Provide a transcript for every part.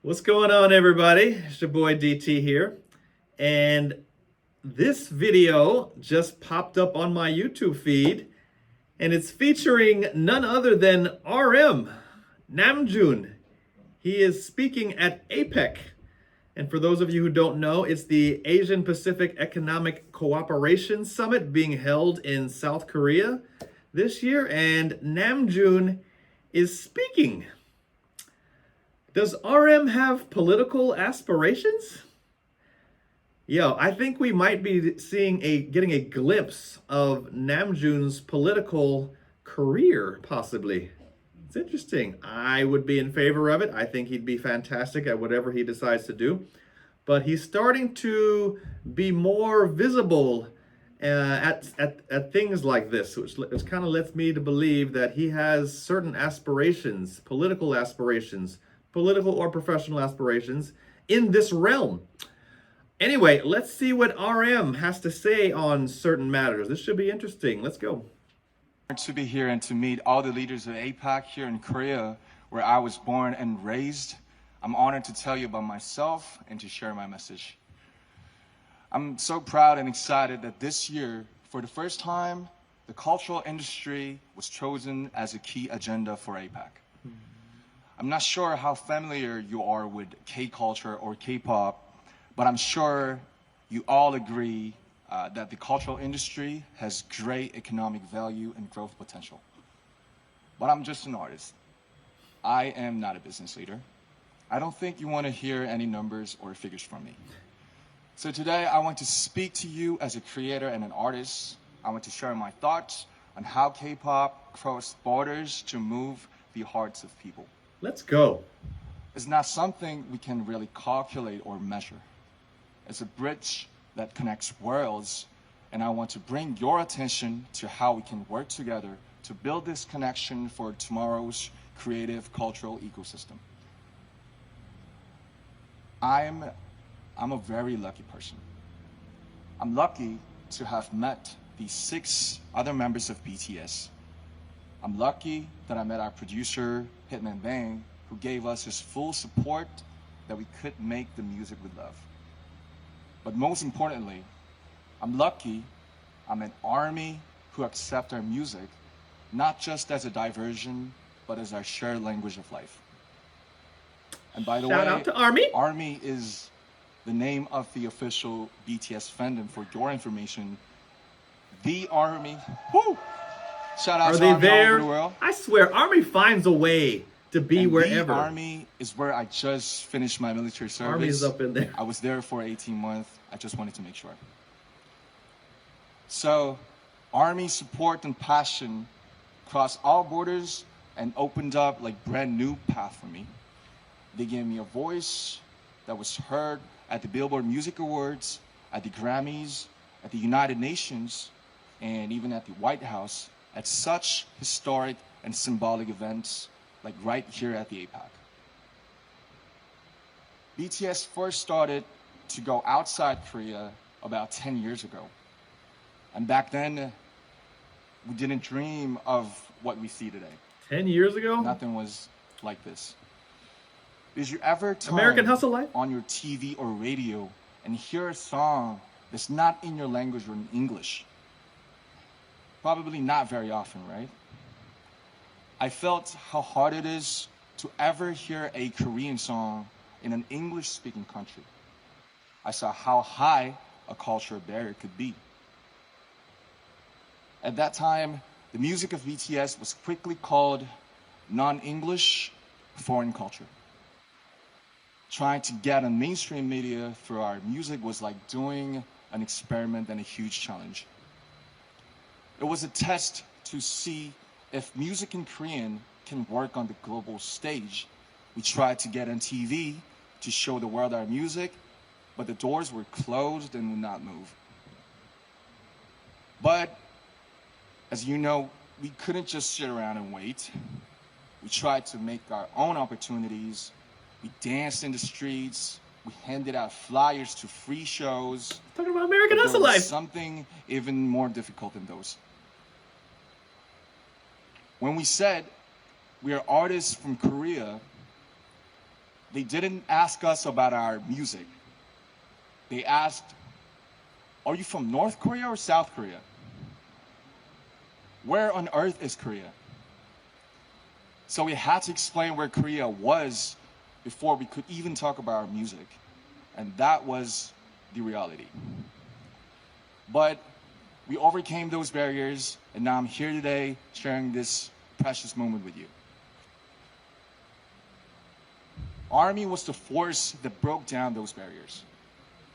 What's going on, everybody? It's your boy DT here. And this video just popped up on my YouTube feed, and it's featuring none other than RM, Namjoon. He is speaking at APEC. And for those of you who don't know, it's the Asian Pacific Economic Cooperation Summit being held in South Korea this year, and Namjoon is speaking. Does RM have political aspirations? Yo, I think we might be getting a glimpse of Namjoon's political career, possibly. It's interesting. I would be in favor of it. I think he'd be fantastic at whatever he decides to do. But he's starting to be more visible at things like this, which kind of lets me to believe that he has certain aspirations, political or professional aspirations in this realm. Anyway, let's see what RM has to say on certain matters. This should be interesting. Let's go. To be here and to meet all the leaders of APEC here in Korea, where I was born and raised. I'm honored to tell you about myself and to share my message. I'm so proud and excited that this year, for the first time, the cultural industry was chosen as a key agenda for APEC. I'm not sure how familiar you are with K-culture or K-pop, but I'm sure you all agree that the cultural industry has great economic value and growth potential. But I'm just an artist. I am not a business leader. I don't think you want to hear any numbers or figures from me. So today I want to speak to you as a creator and an artist. I want to share my thoughts on how K-pop crossed borders to move the hearts of people. Let's go. It's not something we can really calculate or measure. It's a bridge that connects worlds, and I want to bring your attention to how we can work together to build this connection for tomorrow's creative cultural ecosystem. I'm a very lucky person. I'm lucky to have met the 6 other members of BTS. I'm lucky that I met our producer, Hitman Bang, who gave us his full support that we could make the music we love. But most importantly, I'm lucky I'm an army who accept our music, not just as a diversion, but as our shared language of life. And by the way, Shout out to Army. Army is the name of the official BTS fandom. For your information, the Army. Woo! Shout out Are to they Army all over there? the world. I swear, Army finds a way to be And wherever. The Army is where I just finished my military service. Army's up in there. I was there for 18 months. I just wanted to make sure. So, Army support and passion crossed all borders and opened up like brand new path for me. They gave me a voice that was heard at the Billboard Music Awards, at the Grammys, at the United Nations, and even at the White House, at such historic and symbolic events like right here at the APEC. BTS first started to go outside Korea about 10 years ago. And back then, we didn't dream of what we see today. 10 years ago? Nothing was like this. Did you ever turn American Hustle Life? on your TV or radio and hear a song that's not in your language or in English? Probably not very often, right? I felt how hard it is to ever hear a Korean song in an English-speaking country. I saw how high a cultural barrier could be. At that time, the music of BTS was quickly called non-English foreign culture. Trying to get on mainstream media through our music was like doing an experiment and a huge challenge. It was a test to see if music in Korean can work on the global stage. We tried to get on TV to show the world our music, but the doors were closed and would not move. But, as you know, we couldn't just sit around and wait. We tried to make our own opportunities. We danced in the streets. We handed out flyers to free shows. Talking about American But Hustle there was Life. something even more difficult than those. When we said we are artists from Korea, They didn't ask us about our music. They asked, are you from North Korea or South Korea? Where on earth is Korea? So we had to explain where Korea was before we could even talk about our music. And that was the reality. But we overcame those barriers, and now I'm here today sharing this precious moment with you. ARMY was the force that broke down those barriers.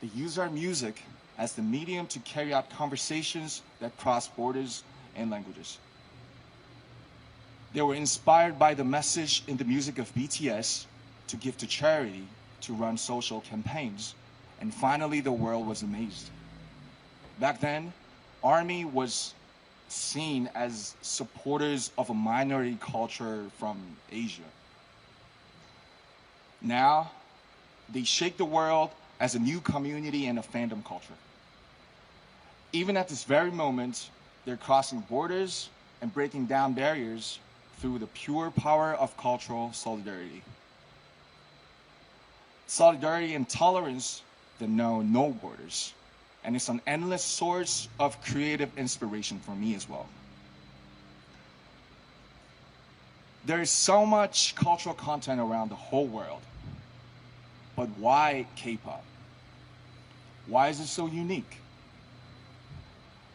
They used our music as the medium to carry out conversations that cross borders and languages. They were inspired by the message in the music of BTS to give to charity, to run social campaigns, and finally the world was amazed. Back then, ARMY was seen as supporters of a minority culture from Asia. Now, they shake the world as a new community and a fandom culture. Even at this very moment, they're crossing borders and breaking down barriers through the pure power of cultural solidarity. Solidarity and tolerance that know no borders. And it's an endless source of creative inspiration for me as well. There is so much cultural content around the whole world. But why K-pop? Why is it so unique?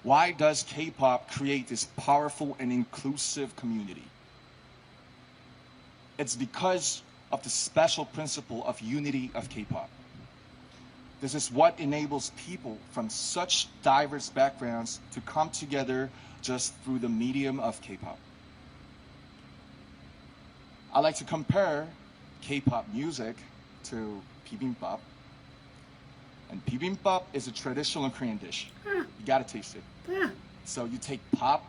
Why does K-pop create this powerful and inclusive community? It's because of the special principle of unity of K-pop. This is what enables people from such diverse backgrounds to come together just through the medium of K-pop. I like to compare K-pop music to bibimbap. And bibimbap is a traditional Korean dish. You gotta taste it. So you take pop,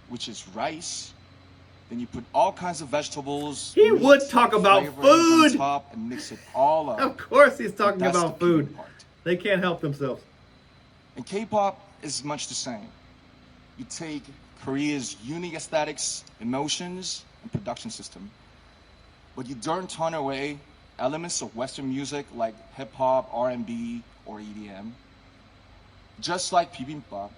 which is rice, then you put all kinds of vegetables. He would talk about food. On top and mix it all up. Of course he's talking That's about the food. part. They can't help themselves. And K-pop is much the same. You take Korea's unique aesthetics, emotions, and production system, but you don't turn away elements of Western music like hip-hop, R&B, or EDM. Just like bibimbap,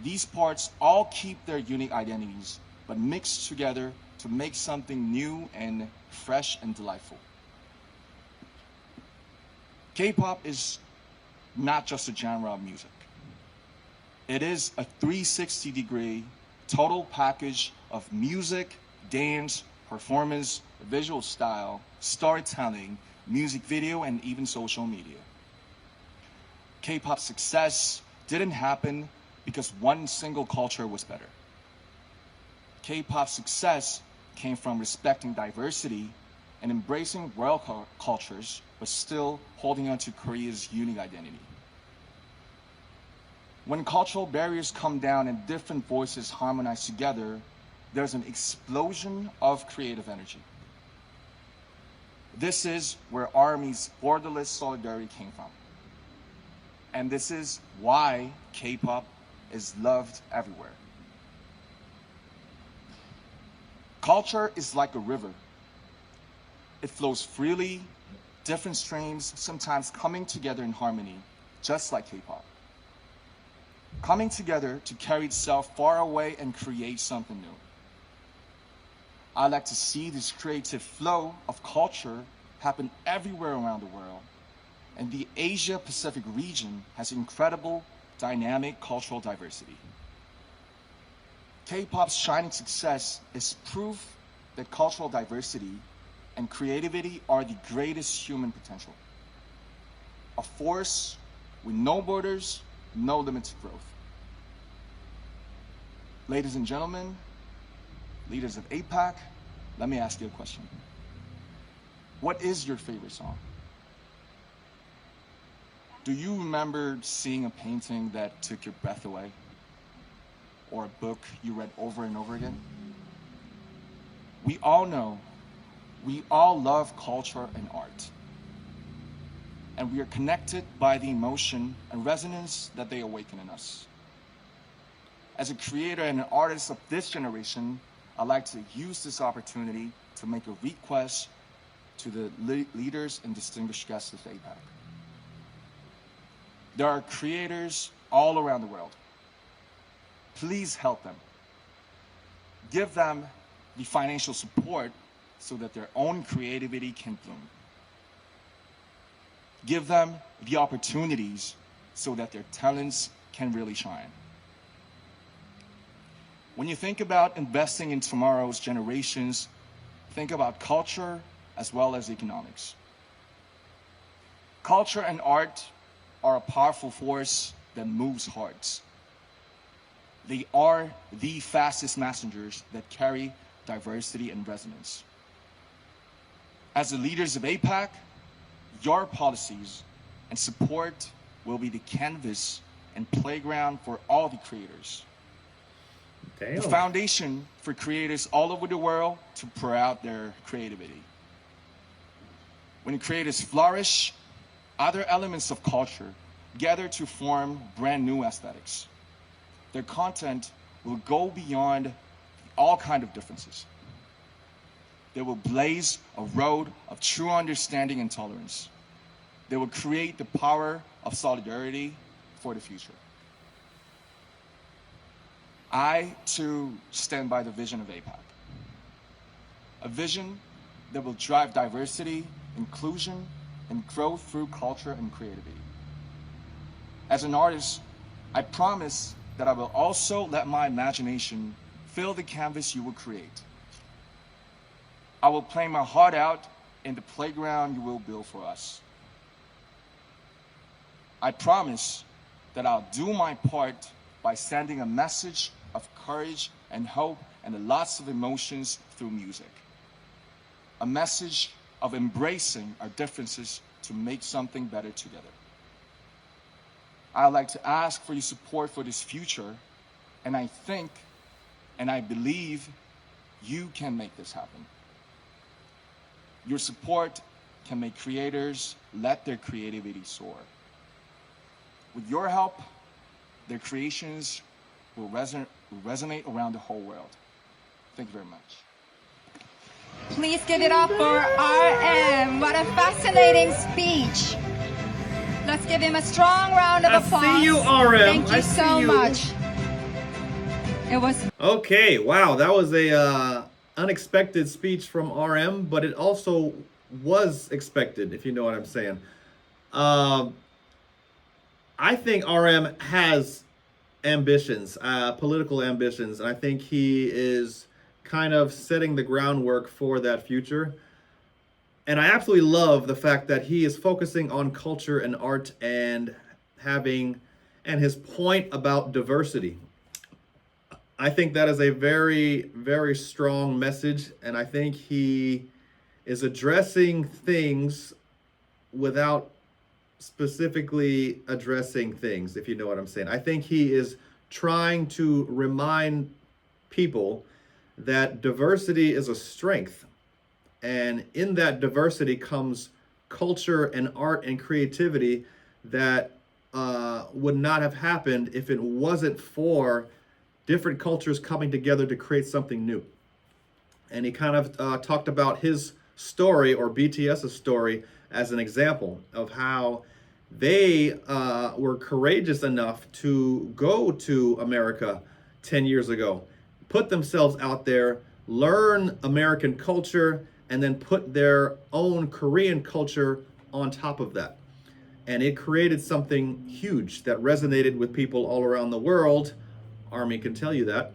these parts all keep their unique identities, but mix together to make something new and fresh and delightful. K-pop is not just a genre of music. It is a 360-degree total package of music, dance, performance, visual style, storytelling, music video, and even social media. K-pop success didn't happen because one single culture was better. K-pop success came from respecting diversity and embracing world cultures, but still holding on to Korea's unique identity. When cultural barriers come down and different voices harmonize together, there's an explosion of creative energy. This is where ARMY's borderless solidarity came from. And this is why K-pop is loved everywhere. Culture is like a river. It flows freely, different streams sometimes coming together in harmony, just like K-pop. Coming together to carry itself far away and create something new. I like to see this creative flow of culture happen everywhere around the world. And the Asia-Pacific region has incredible, dynamic cultural diversity. K-pop's shining success is proof that cultural diversity and creativity are the greatest human potential. A force with no borders, no limit to growth. Ladies and gentlemen, leaders of APEC, let me ask you a question. What is your favorite song? Do you remember seeing a painting that took your breath away? Or a book you read over and over again? We all know, we all love culture and art. And we are connected by the emotion and resonance that they awaken in us. As a creator and an artist of this generation, I'd like to use this opportunity to make a request to the leaders and distinguished guests of APEC. There are creators all around the world. Please help them. Give them the financial support so that their own creativity can bloom. Give them the opportunities so that their talents can really shine. When you think about investing in tomorrow's generations, think about culture as well as economics. Culture and art are a powerful force that moves hearts. They are the fastest messengers that carry diversity and resonance. As the leaders of APEC, your policies and support will be the canvas and playground for all the creators. Damn. The foundation for creators all over the world to pour out their creativity. When creators flourish, other elements of culture gather to form brand new aesthetics. Their content will go beyond all kinds of differences. They will blaze a road of true understanding and tolerance. They will create the power of solidarity for the future. I, too, stand by the vision of APEC. A vision that will drive diversity, inclusion, and growth through culture and creativity. As an artist, I promise that I will also let my imagination fill the canvas you will create. I will play my heart out in the playground you will build for us. I promise that I'll do my part by sending a message of courage and hope and lots of emotions through music. A message of embracing our differences to make something better together. I'd like to ask for your support for this future, and I think and I believe you can make this happen. Your support can make creators let their creativity soar. With your help, their creations will resonate around the whole world. Thank you very much. Please give it up for RM. What a fascinating speech. Let's give him a strong round of applause. I see you, RM. Thank you I so see you. much. It was Okay, wow, that was a unexpected speech from RM, but it also was expected, if you know what I'm saying. I think RM has ambitions, political ambitions, and I think he is kind of setting the groundwork for that future. And I absolutely love the fact that he is focusing on culture and art and his point about diversity. I think that is a very, very strong message, and I think he is addressing things without specifically addressing things, if you know what I'm saying. I think he is trying to remind people that diversity is a strength, and in that diversity comes culture and art and creativity that would not have happened if it wasn't for different cultures coming together to create something new. And he kind of talked about his story, or BTS's story, as an example of how they were courageous enough to go to America 10 years ago, put themselves out there, learn American culture, and then put their own Korean culture on top of that. And it created something huge that resonated with people all around the world. Army can tell you that.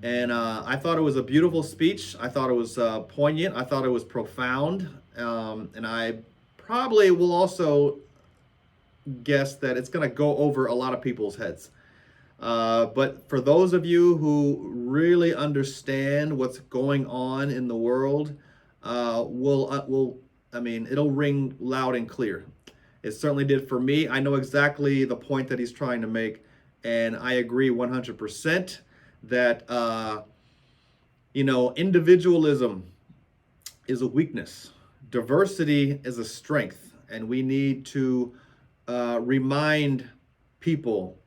And I thought it was a beautiful speech. I thought it was poignant. I thought it was profound. And I probably will also guess that it's going to go over a lot of people's heads. But for those of you who really understand what's going on in the world, it'll ring loud and clear. It certainly did for me. I know exactly the point that he's trying to make. And I agree 100% that, individualism is a weakness. Diversity is a strength. And we need to remind people,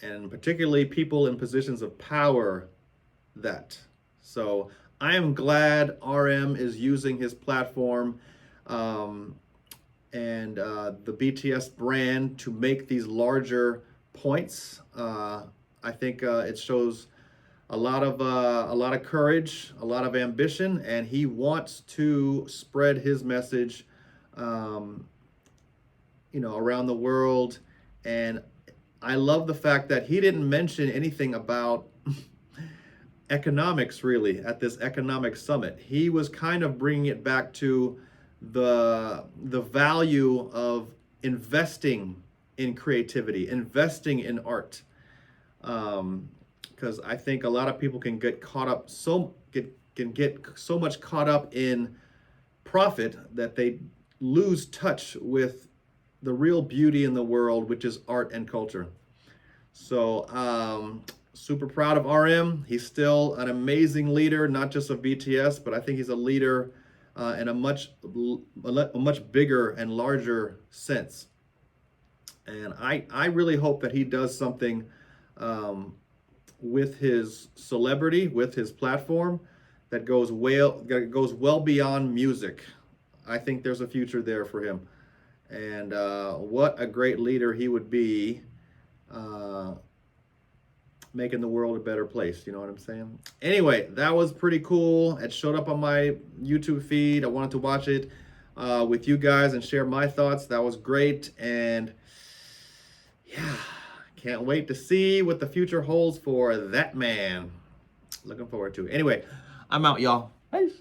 and particularly people in positions of power, that. So I am glad RM is using his platform and the BTS brand to make these larger points. I think it shows a lot of courage, a lot of ambition, and he wants to spread his message, around the world. And I love the fact that he didn't mention anything about economics really at this economic summit. He was kind of bringing it back to the value of investing in creativity, investing in art. Because I think a lot of people can get caught up get so much caught up in profit that they lose touch with the real beauty in the world, which is art and culture. So super proud of RM. He's still an amazing leader, not just of BTS, but I think he's a leader in a much bigger and larger sense. And I really hope that he does something with his celebrity, with his platform, that goes well beyond music. I think there's a future there for him. And what a great leader he would be, making the world a better place. You know what I'm saying? Anyway, that was pretty cool. It showed up on my YouTube feed. I wanted to watch it with you guys and share my thoughts. That was great. And yeah, can't wait to see what the future holds for that man. Looking forward to it. Anyway, I'm out, y'all. Peace.